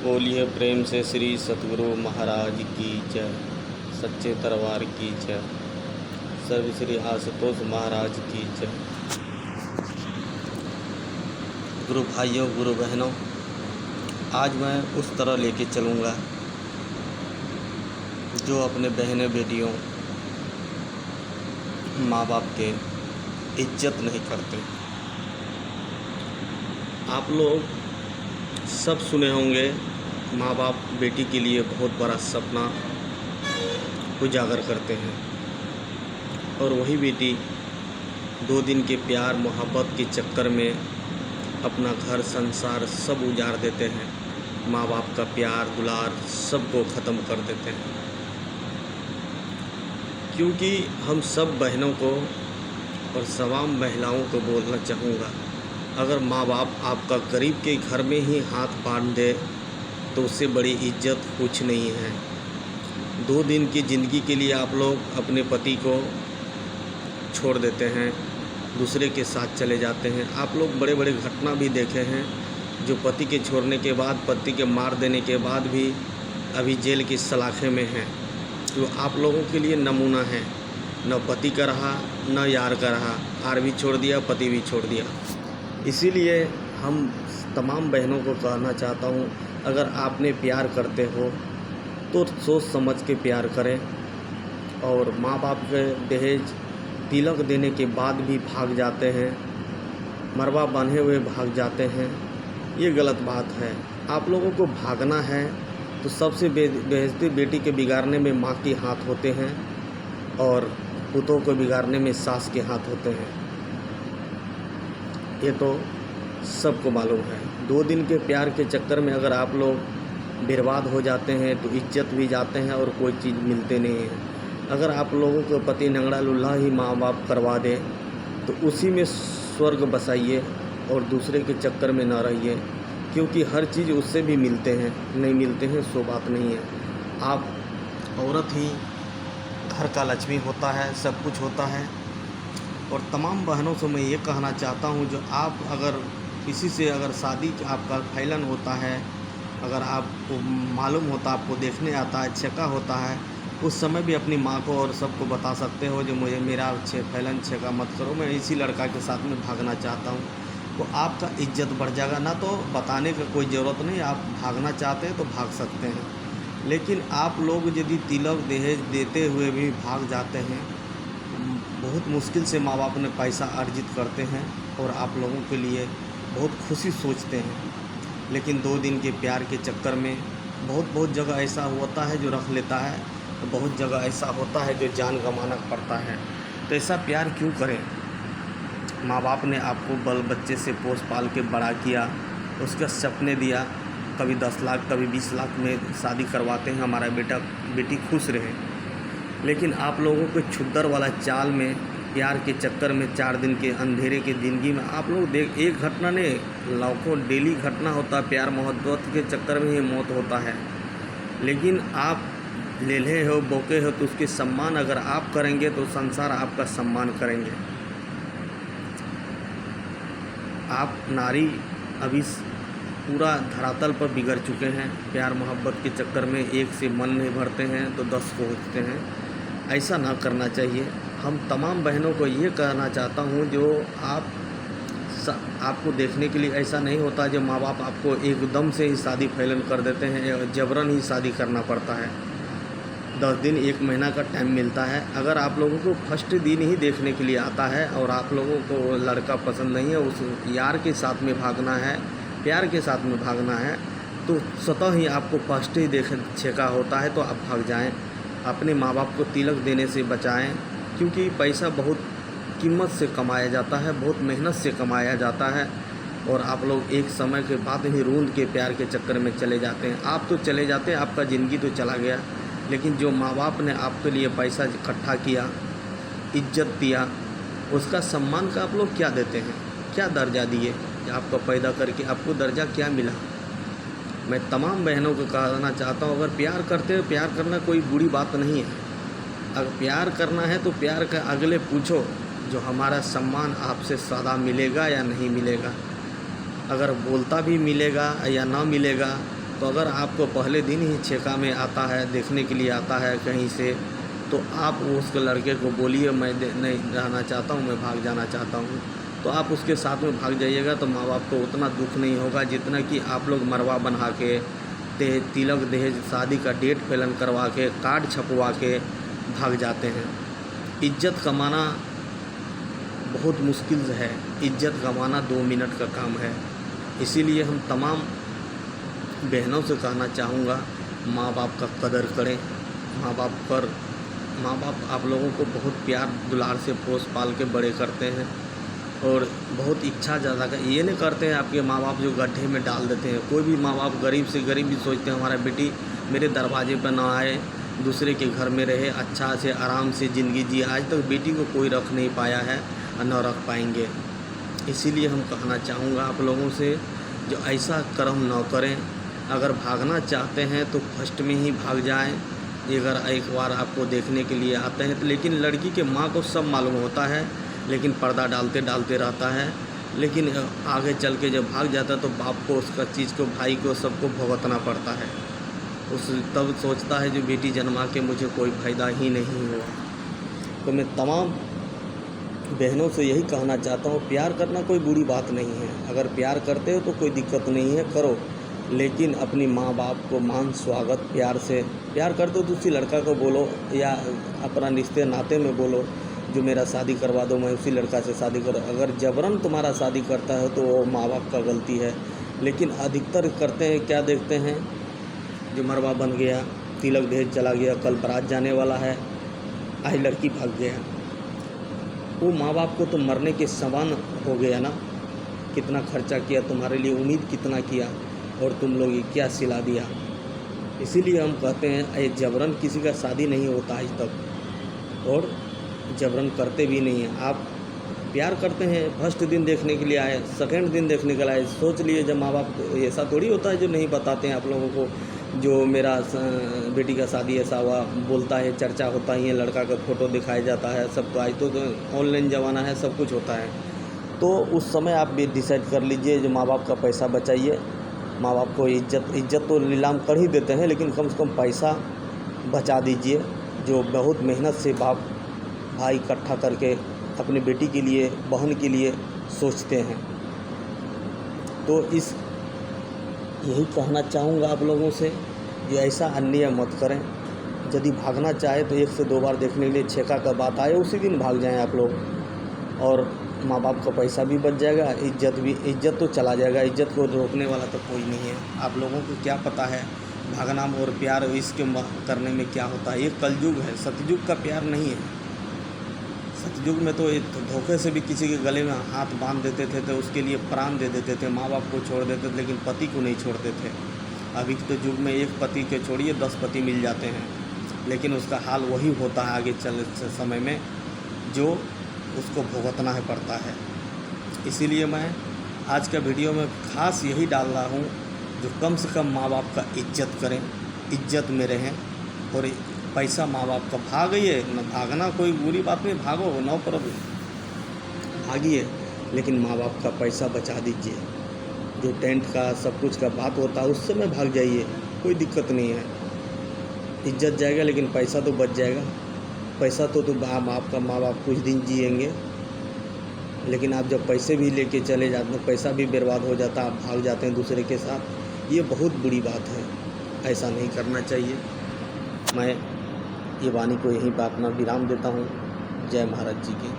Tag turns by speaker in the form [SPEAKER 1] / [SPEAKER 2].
[SPEAKER 1] बोलिए प्रेम से श्री सतगुरु महाराज की जय। सच्चे दरबार की जय। सर्व श्री आशुतोष महाराज की जय। गुरु भाइयों, गुरु बहनों, आज मैं उस तरह लेके चलूँगा जो अपने बहनें बेटियों माँ बाप के इज्जत नहीं करते। आप लोग सब सुने होंगे, माँ बाप बेटी के लिए बहुत बड़ा सपना उजागर करते हैं और वही बेटी 2 दिन के प्यार मोहब्बत के चक्कर में अपना घर संसार सब उजाड़ देते हैं। माँ बाप का प्यार दुलार सबको ख़त्म कर देते हैं। क्योंकि हम सब बहनों को और तमाम महिलाओं को बोलना चाहूँगा, अगर माँ बाप आपका गरीब के घर में ही हाथ बांध दे तो उससे बड़ी इज्जत कुछ नहीं है। 2 दिन की ज़िंदगी के लिए आप लोग अपने पति को छोड़ देते हैं, दूसरे के साथ चले जाते हैं। आप लोग बड़े बड़े घटना भी देखे हैं जो पति के छोड़ने के बाद, पति के मार देने के बाद भी अभी जेल की सलाखे में हैं। तो आप लोगों के लिए नमूना है, न पति का रहा न यार का रहा, यार भी छोड़ दिया, पति भी छोड़ दिया। इसीलिए हम तमाम बहनों को कहना चाहता हूँ, अगर आपने प्यार करते हो तो सोच समझ के प्यार करें। और माँ बाप के दहेज तिलक देने के बाद भी भाग जाते हैं, मरवा बांधे हुए भाग जाते हैं, ये गलत बात है। आप लोगों को भागना है तो सबसे बेइज्जती बेटी के बिगाड़ने में माँ के हाथ होते हैं और पुतों को बिगाड़ने में सास के हाथ होते हैं। ये तो सबको मालूम है। 2 दिन के प्यार के चक्कर में अगर आप लोग बर्बाद हो जाते हैं तो इज्जत भी जाते हैं और कोई चीज़ मिलते नहीं है। अगर आप लोगों को पति नंगड़ा लुल्हा ही माँ बाप करवा दे तो उसी में स्वर्ग बसाइए और दूसरे के चक्कर में ना रहिए, क्योंकि हर चीज़ उससे भी मिलते हैं, नहीं मिलते हैं सो बात नहीं है। आप औरत ही घर का लक्ष्मी होता है, सब कुछ होता है। और तमाम बहनों से मैं ये कहना चाहता हूँ, जो आप अगर किसी से अगर शादी आपका फैलन होता है, अगर आपको मालूम होता, आपको देखने आता है, छेका होता है, उस समय भी अपनी माँ को और सबको बता सकते हो जो मुझे मेरा फैलन छेका मत करो, मैं इसी लड़का के साथ में भागना चाहता हूँ। तो आपका इज्जत बढ़ जाएगा। ना तो बताने का कोई ज़रूरत नहीं, आप भागना चाहते हैं तो भाग सकते हैं। लेकिन आप लोग यदि तिलक दहेज देते हुए भी भाग जाते हैं, बहुत मुश्किल से माँ बाप ने पैसा अर्जित करते हैं और आप लोगों के लिए बहुत खुशी सोचते हैं, लेकिन 2 दिन के प्यार के चक्कर में बहुत जगह ऐसा होता है जो रख लेता है, तो बहुत जगह ऐसा होता है जो जान गंवाना पड़ता है। तो ऐसा प्यार क्यों करें? माँ बाप ने आपको बच्चे से पोस पाल के बड़ा किया, उसके सपने दिया, कभी 10 लाख कभी 20 लाख में शादी करवाते हैं, हमारा बेटी खुश रहे। लेकिन आप लोगों को छुद्दर वाला चाल में प्यार के चक्कर में 4 दिन के अंधेरे के ज़िंदगी में आप लोग एक घटना ने लाखों डेली घटना होता है। प्यार मोहब्बत के चक्कर में ही मौत होता है। लेकिन आप लेले हो, बोके हो, तो उसके सम्मान अगर आप करेंगे तो संसार आपका सम्मान करेंगे। आप नारी अभी पूरा धरातल पर बिगड़ चुके हैं। प्यार मोहब्बत के चक्कर में एक से मन नहीं भरते हैं तो 10 को होते हैं। ऐसा ना करना चाहिए। हम तमाम बहनों को ये कहना चाहता हूँ, जो आपको देखने के लिए ऐसा नहीं होता जो माँ बाप आपको एकदम से ही शादी फैलन कर देते हैं, जबरन ही शादी करना पड़ता है। 10 दिन 1 महीना का टाइम मिलता है। अगर आप लोगों को फर्स्ट दिन ही देखने के लिए आता है और आप लोगों को लड़का पसंद नहीं है, उस यार के साथ में भागना है, प्यार के साथ में भागना है, तो स्वतः ही आपको फर्स्ट ही छेका होता है तो आप भाग जाएं। अपने माँ बाप को तिलक देने से बचाएं, क्योंकि पैसा बहुत कीमत से कमाया जाता है, बहुत मेहनत से कमाया जाता है। और आप लोग एक समय के बाद ही रूंद के प्यार के चक्कर में चले जाते हैं। आप तो चले जाते हैं, आपका ज़िंदगी तो चला गया, लेकिन जो माँ बाप ने आपके लिए पैसा इकट्ठा किया, इज्जत दिया, उसका सम्मान का आप लोग क्या देते हैं? क्या दर्जा दिए? आपको पैदा करके आपको दर्जा क्या मिला? मैं तमाम बहनों को कहना चाहता हूँ, अगर प्यार करते हो, प्यार करना कोई बुरी बात नहीं है। अगर प्यार करना है तो प्यार का अगले पूछो, जो हमारा सम्मान आपसे सदा मिलेगा या नहीं मिलेगा। अगर बोलता भी मिलेगा या ना मिलेगा तो अगर आपको पहले दिन ही छेका में आता है, देखने के लिए आता है कहीं से, तो आप उस लड़के को बोलिए मैं नहीं रहना चाहता हूँ, मैं भाग जाना चाहता हूँ, तो आप उसके साथ में भाग जाइएगा। तो माँ बाप को उतना दुख नहीं होगा जितना कि आप लोग मरवा बना के, तिलक दहेज शादी का डेट फिलन करवा के, कार्ड छपवा के भाग जाते हैं। इज्जत कमाना बहुत मुश्किल है, इज्जत कमाना 2 मिनट का काम है। इसीलिए हम तमाम बहनों से कहना चाहूँगा, माँ बाप का कदर करें। माँ बाप आप लोगों को बहुत प्यार दुलार से पोस पाल के बड़े करते हैं और बहुत इच्छा ज़्यादा का ये नहीं करते हैं आपके माँ बाप जो गड्ढे में डाल देते हैं। कोई भी माँ बाप गरीब से गरीब भी सोचते हैं हमारा बेटी मेरे दरवाजे पर ना आए, दूसरे के घर में रहे, अच्छा से आराम से ज़िंदगी जिए। आज तक बेटी को कोई रख नहीं पाया है और न रख पाएंगे। इसीलिए हम कहना चाहूँगा आप लोगों से, जो ऐसा कर्म न करें। अगर भागना चाहते हैं तो फर्स्ट में ही भाग जाएं। अगर एक बार आपको देखने के लिए आते हैं तो, लेकिन लड़की के माँ को सब मालूम होता है, लेकिन पर्दा डालते डालते रहता है। लेकिन आगे चल के जब भाग जाता है तो बाप को उसका चीज़ को, भाई को, सबको भुगतना पड़ता है। उस तब सोचता है जो बेटी जन्मा के मुझे कोई फ़ायदा ही नहीं हुआ। तो मैं तमाम बहनों से यही कहना चाहता हूँ, प्यार करना कोई बुरी बात नहीं है। अगर प्यार करते हो तो कोई दिक्कत नहीं है, करो, लेकिन अपनी माँ बाप को मान स्वागत प्यार से। प्यार करते हो तो उसी लड़का को बोलो या अपना रिश्ते नाते में बोलो जो मेरा शादी करवा दो, मैं उसी लड़का से शादी करूँ। अगर जबरन तुम्हारा शादी करता है तो वो माँ बाप का गलती है। लेकिन अधिकतर करते हैं क्या, देखते हैं जो मरवा बन गया, तिलक दहेज चला गया, कल बारात जाने वाला है, आई लड़की भाग गया। वो माँ बाप को तो मरने के समान हो गया ना। कितना खर्चा किया तुम्हारे लिए, उम्मीद कितना किया, और तुम लोग ये क्या सिला दिया। इसीलिए हम कहते हैं ये जबरन किसी का शादी नहीं होता आज तक, और जबरन करते भी नहीं हैं। आप प्यार करते हैं, फर्स्ट दिन देखने के लिए आए, सेकंड दिन देखने के लिए आए, सोच लिए जब माँ बाप, ऐसा थोड़ी होता है जो नहीं बताते हैं आप लोगों को, जो मेरा बेटी का शादी ऐसा हुआ बोलता है, चर्चा होता ही है, लड़का का फ़ोटो दिखाया जाता है सबको। आज तो ऑनलाइन ज़माना है, सब कुछ होता है। तो उस समय आप भी डिसाइड कर लीजिए, जो माँ बाप का पैसा बचाइए। माँ बाप को इज्जत तो नीलाम कर ही देते हैं, लेकिन कम से कम पैसा बचा दीजिए, जो बहुत मेहनत से बाप भाई इकट्ठा करके अपनी बेटी के लिए, बहन के लिए सोचते हैं। तो यही कहना चाहूँगा आप लोगों से, जो ऐसा अन्याय मत करें। यदि भागना चाहे तो 1 से 2 बार देखने के लिए छेका का बात आए उसी दिन भाग जाएं आप लोग, और माँ बाप का पैसा भी बच जाएगा, इज्जत तो चला जाएगा। इज्जत को रोकने वाला तो कोई नहीं है। आप लोगों को क्या पता है भागना और प्यार इसके करने में क्या होता है। ये कलयुग है, सतयुग का प्यार नहीं है। सतयुग में तो धोखे से भी किसी के गले में हाथ बांध देते थे तो उसके लिए प्राण दे देते थे, माँ बाप को छोड़ देते थे, लेकिन पति को नहीं छोड़ते थे। अभी तो युग में एक पति के छोड़िए 10 पति मिल जाते हैं, लेकिन उसका हाल वही होता है आगे चल समय में, जो उसको भुगतना है पड़ता है। इसीलिए मैं आज का वीडियो में ख़ास यही डाल रहा हूँ, जो कम से कम माँ बाप का इज्जत करें, इज्जत में रहें। और पैसा माँ बाप का भागिए, न भागना कोई बुरी बात नहीं, भागो, नो प्रॉब्लम, भागिए, लेकिन माँ बाप का पैसा बचा दीजिए। जो टेंट का सब कुछ का बात होता है उस समय भाग जाइए, कोई दिक्कत नहीं है। इज्जत जाएगा लेकिन पैसा तो बच जाएगा। पैसा तो आपका माँ बाप कुछ दिन जिएंगे, लेकिन आप जब पैसे भी लेके चले जाते हैं, पैसा भी बर्बाद हो जाता है, आप भाग जाते हैं दूसरे के साथ। ये बहुत बुरी बात है, ऐसा नहीं करना चाहिए। मैं ये वाणी को यहीं पर अपना विराम देता हूँ। जय महाराज जी की।